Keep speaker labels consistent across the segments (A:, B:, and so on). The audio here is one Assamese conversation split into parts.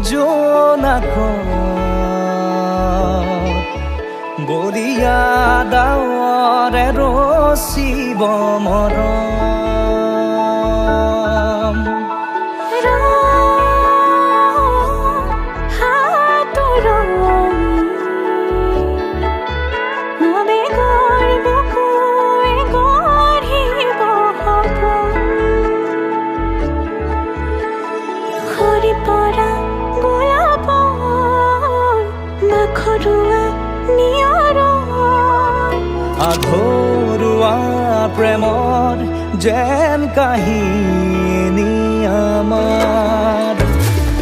A: জোনাক বলিয়া ডাৱৰে ৰচিব মৰম আধৰুৱা প্ৰেমৰ যেন কাহিনী আমাৰ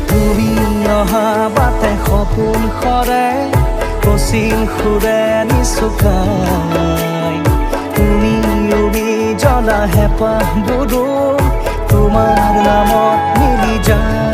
A: তুমি অহা বাটে সপোন সৰে কচিল সুৰে নিচুকাই তুমি উবি জ্বলা হেঁপাহবোৰো তোমাৰ নামত মিলি যায়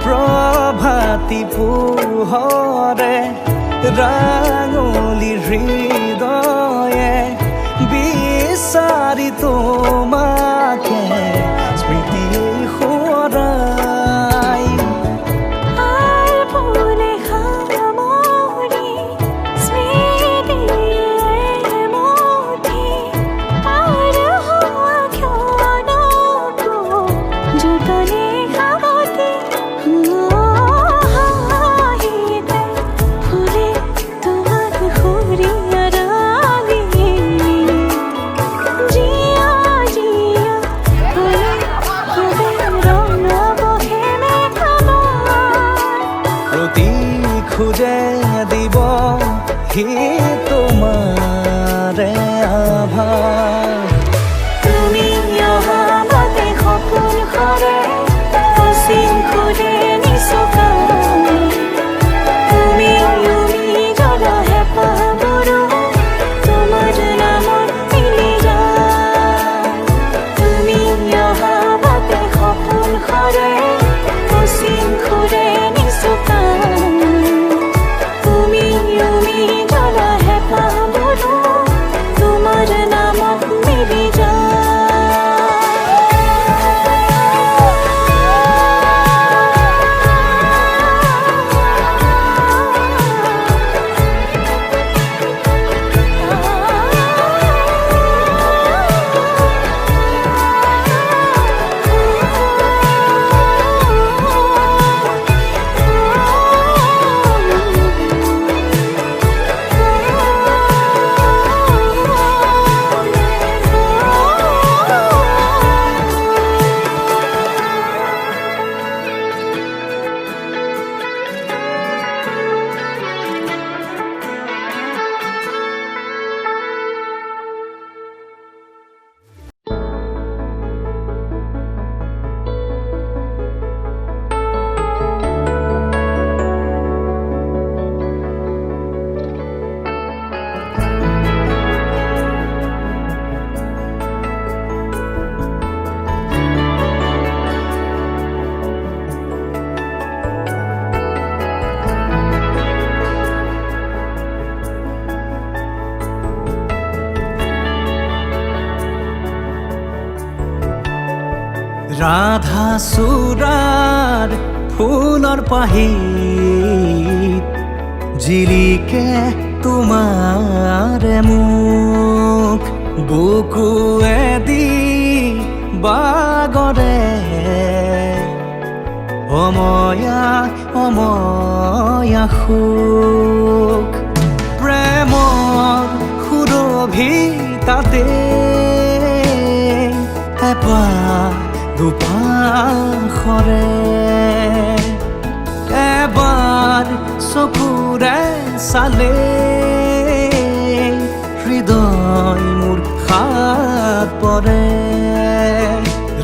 A: প্ৰভাতী পোহৰে ৰাঙলী হৃদয়ে বিচাৰি তোমাকে স্মৃতি সোঁৱৰাই খুঁজে দিব হি তোমাৰে আভাস তুমি অহা বাটে সপোন সৰে কচিল সুৰে নিচুকাই তুমি উবি জ্বলা হেঁপাহবোৰো তোমাৰ নামত মিলি যায় তুমি অহা বাটে সপোন সৰে কচিল সুৰে নিচুকাই ৰাধা চূড়াৰ ফুলৰ পাহিত জিলিকে তোমাৰে মুখ বুকুৱেদি বাগৰে অময়া অময়া সুখ প্ৰেমৰ সুৰভিত কাটে এবাৰ দুপাশৰে এবাৰ চকুৰে চালে হৃদয় মোৰ হাত পৰে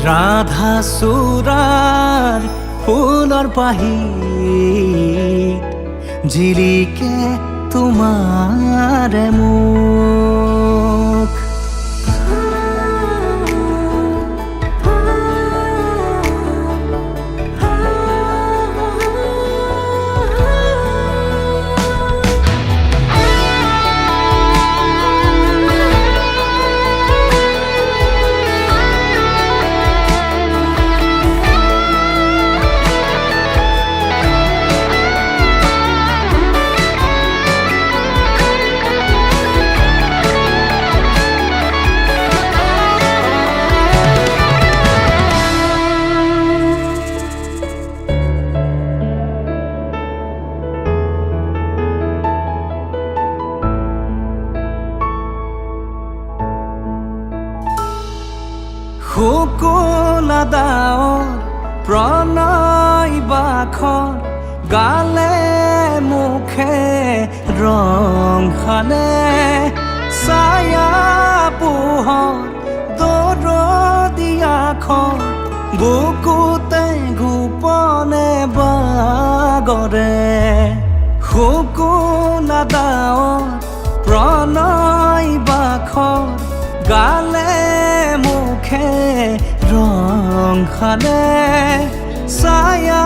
A: ৰাধা চূড়াৰ ফুলৰ পাহিত জিলিকে তোমাৰে মুখ শুকুলা ডাৱৰ প্ৰণয় বাখৰ গালে মুখে ৰং সানে ছায়া পোহৰ দৰদিয়াখন বুকুতে গোপনে বাগৰে শুকুলা ডাৱৰ প্ৰণয় বাখৰ গালে মুখে ৰং সানে ছায়া